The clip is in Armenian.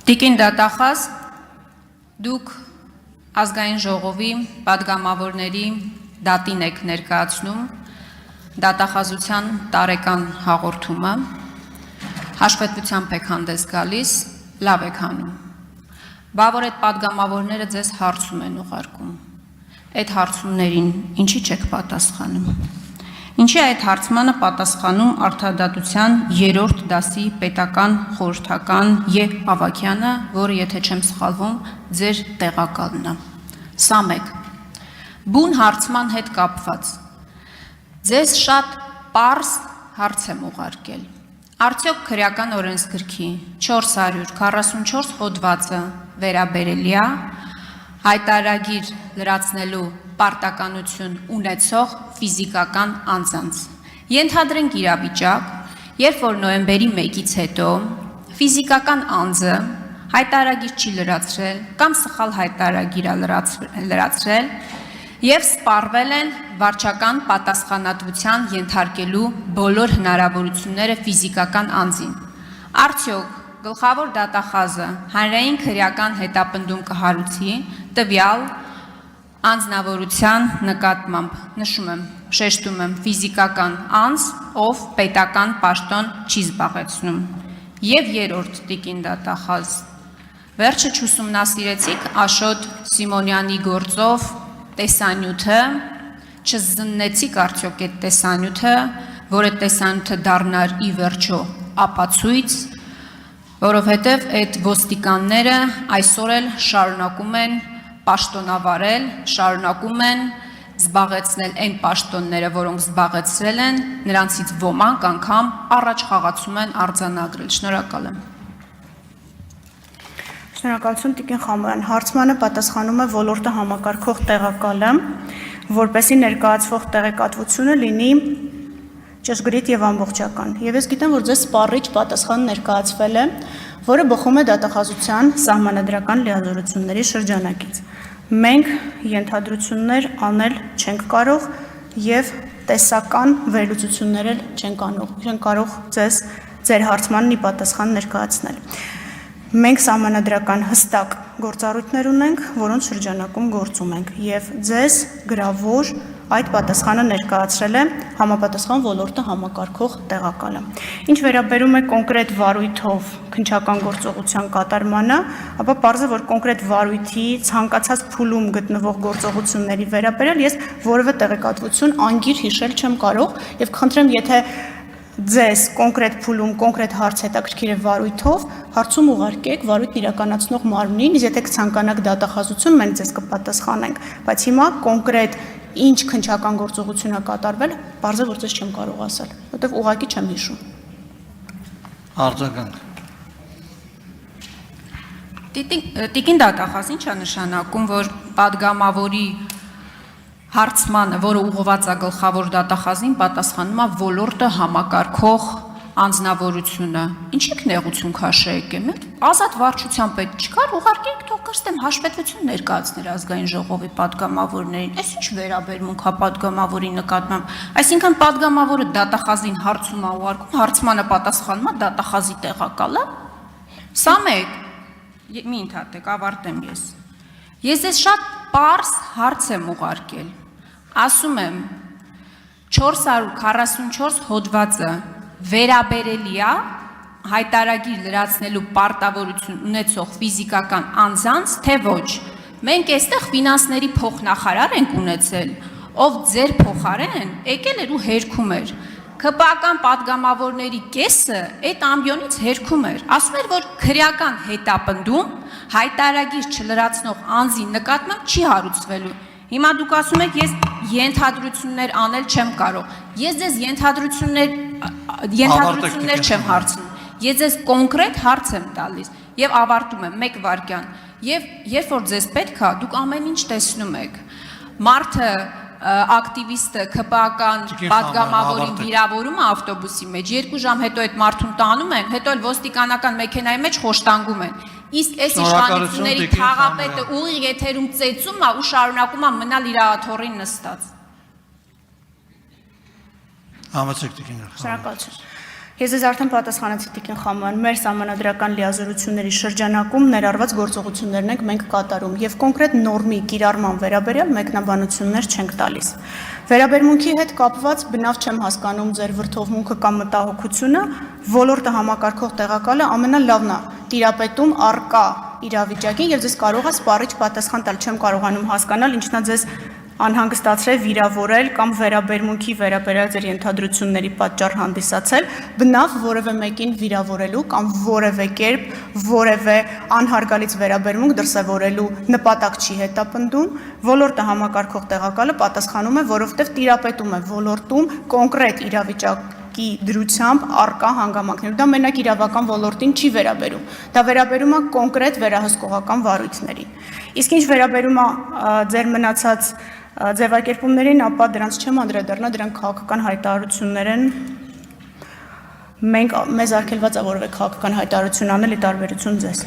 Տիկին դատախազ, դուք ազգային ժողովի պատգամավորների դատին եք ներկայացնում դատախազության տարեկան հաղորդումը, հաշվետվությամբ եք հանդես գալիս, լավ եք հանում, բա որ այդ պատգամավորները ձեզ հարցում են ուղարկում, այդ հարցումներին ինչի չեք պատասխանում, ինչի այդ հարցմանը պատասխանում արդարադատության 3-րդ դասի պետական խորհրդական Ե. Ավագյանը, որը եթե չեմ սխալվում, ձեր տեղակալն է, սա մեկ, բուն հարցման հետ կապված, ձեզ շատ պարզ հարց եմ ուղարկել, արդյոք քրեական օրենսգրքի 444 հոդվածը վերաբերելի է հայտարարագիր լրացնելու պարտականություն ունեցող ֆիզիկական անձանց։ Ենթադրենք իրավիճակ, երբ որ նոյեմբերի 1-ից հետո ֆիզիկական անձը հայտարարագիր չի լրացրել կամ սխալ հայտարարագիր է լրացրել եւ սպառվել են վարչական պատասխանատվության ենթարկելու բոլոր հնարավորությունները ֆիզիկական անձին։ Արդյոք գլխավոր դատախազը հանրային քրեական հետապնդում կհարուցի տվյալ անձնավորության նկատմամբ, նշում եմ, շեշտում եմ, ֆիզիկական անձ, ով պետական պաշտոն չի զբաղեցնում։ Եվ երրորդ տիկին դատախազ, վերջը չուսումնասիրեցիք Աշոտ Սիմոնյանի գործով տեսանյութը, չզննեցիք արդյոք այդ տեսանյութը, որ այդ տեսանյութը դառնար ի վերջո ապացույց, որովհետև այդ ոստիկանները այսօր էլ շարունակում են պաշտոնավարել, շարունակում են զբաղեցնել այն պաշտոնները, որոնք զբաղեցրել են, նրանցից ոմանք անգամ առաջ խաղացում են արձանագրել։ Շնորհակալ եմ։ Շնորհակալություն տիկին Խամոյան, հարցմանը պատասխանում է ոլորտը համակարգող տեղակալը, որպեսզի ներկայացվող տեղեկատվությունը լինի ճշգրիտ եւ ամբողջական։ Եվ ես գիտեմ, որ ձեզ սպառիչ պատասխան ներկայացվել է, որը բխում է դատախազության սահմանադրական լիազորությունների շրջանակից։ Մենք ենթադրություններ անել չենք կարող եւ տեսական վերլուծություններ էլ չենք կարող ձեր հարցմանն ի պատասխան ներկայացնել։ Մենք սահմանադրական հստակ գործառույթներ ունենք, որոնց շրջանակում գործում ենք եւ ձեզ գրավոր այդ պատասխանը ներկայացրել է համապատասխան ոլորտը համակարգող տեղակալը։ Ինչ վերաբերում է կոնկրետ վարույթով քննչական գործողության կատարմանը, ապա պարզ է, որ կոնկրետ վարույթի ցանկացած փուլում գտնվող գործողությունների վերաբերյալ ես որևէ տեղեկատվություն անգիր հիշել չեմ կարող եւ խնդրեմ, եթե ձեզ կոնկրետ փուլում կոնկրետ հարց հետաքրքիր է վարույթով, հարցում ուղարկեք վարույթն իրականացնող մարմնին, իսկ եթե կցանկանաք դատախազություն, մենք ձեզ կպատասխանենք, բայց հիմա կոնկրետ ինչ քննչական գործողություն է կատարվել, պարզ է, որ ձեզ չեմ կարող ասել, որտեղ ուղղակի չեմ հիշում։ Արձագանք։ Տիկին դատախազ, ինչ է նշանակում, որ պատգամավորի հարցմանը, որը ուղղված է գլխավոր դատախազին, պատասխանում է ոլորտը համակարգող անձնավորությունը։ Ինչի՞ք նեղություն քաշեք եմ, ազատ վարչության պետք չկար, ուղարկեք թող կստեմ հաշվետվություն ներկայացներ ազգային ժողովի պատգամավորներին։ Այս ինչ վերաբերմունք է պատգամավորի նկատմամբ։ Այսինքն պատգամավորը դատախազին հարցում է ուղարկում, հարցմանը պատասխանում է դատախազի տեղակալը։ Սա մեկ, մի ընդհատեք, ավարտեմ ես։ Ես ես շատ պարզ հարց եմ ուղարկել։ Ասում եմ 444 հոդվածը վերաբերելի է հայտարարագիր լրացնելու պարտավորություն ունեցող ֆիզիկական անձանց, թե ոչ։ Մենք այստեղ ֆինանսների փոխնախարար ենք ունեցել, ով ձեր փոխարեն եկել էր ու հերքում էր։ ԿՊԱ-կան պատգամավորների կեսը այդ ամբիոնից հերքում էր, ասում էր, որ քրեական հետապնդում հայտարարագիր չլրացնող անձի նկատմամբ չի հարուցվելու։ Հիմա դուք ասում եք, ես ենթադրություններ անել չեմ կարող։ Ես ձեզ ենթադրություններ չեմ հարցնում։ Ես ձեզ կոնկրետ հարց եմ տալիս եւ ավարտում եմ 1 վայրկյան։ Եվ երբ որ ձեզ պետք է, դուք ամեն ինչ տեսնում եք։ Մարդը ակտիվիստը ԿՊԱ-կան պատգամավորին վիրավորում է ավտոբուսի մեջ, 2 ժամ հետո այդ մարդուն տանում են, հետո էլ ոստիկանական մեքենայի մեջ խոշտանգում են։ Իսկ այս իշխանությունների թաղապետը ուղիղ եթերում ծեծում է ու շարունակում է մնալ իր աթոռին նստած։ Համեցեք տիկին։ Շնորհակալություն։ Ես ձեզ արդեն պատասխանեցի Տիկին Խաման, մեր սահմանադրական լիազորությունների շրջանակում ներառված գործողություններն ենք մենք կատարում եւ կոնկրետ նորմի կիրառման վերաբերյալ մեկնաբանություններ չենք տալիս։ Վերաբերմունքի հետ կապված բնավ չեմ հասկանում ձեր վրթովմունքը կամ մտահոգությունը, ոլորտը համակարգող տեղակալը ամենալավն է տիրապետում առկա իրավիճակին եւ ձեզ կարող է սպառիչ պատասխան տալ, չեմ կարողանում հասկանալ ինչն է ձեզ անհանգստացրել, վիրավորել կամ վերաբերմունքի վերաբերյալ ձեր ենթադրությունների պատճառ հանդիսացել, բնավ որևէ մեկին վիրավորելու կամ որևէ կերպ որևէ անհարգալից վերաբերմունք դրսևորելու նպատակ չի հետապնդում, ոլորտը համակարգող տեղակալը պատասխանում է, որովհետև տիրապետում է ոլորտում կոնկրետ իրավիճակի դրությամբ առկա հանգամանքներ։ Դա մենակ իրավական ոլորտին չի վերաբերում, դա վերաբերում է կոնկրետ վերահսկողական վարույթներին։ Իսկ ինչ վերաբերում է ձեր մնացած ձևակերպումներին, ապա դրանց չեմ անդրադառնա, դրանք քաղաքական հայտարարություններ են։ Մեզ արգելված է որևէ քաղաքական հայտարարություն անել ի տարբերություն ձեզ։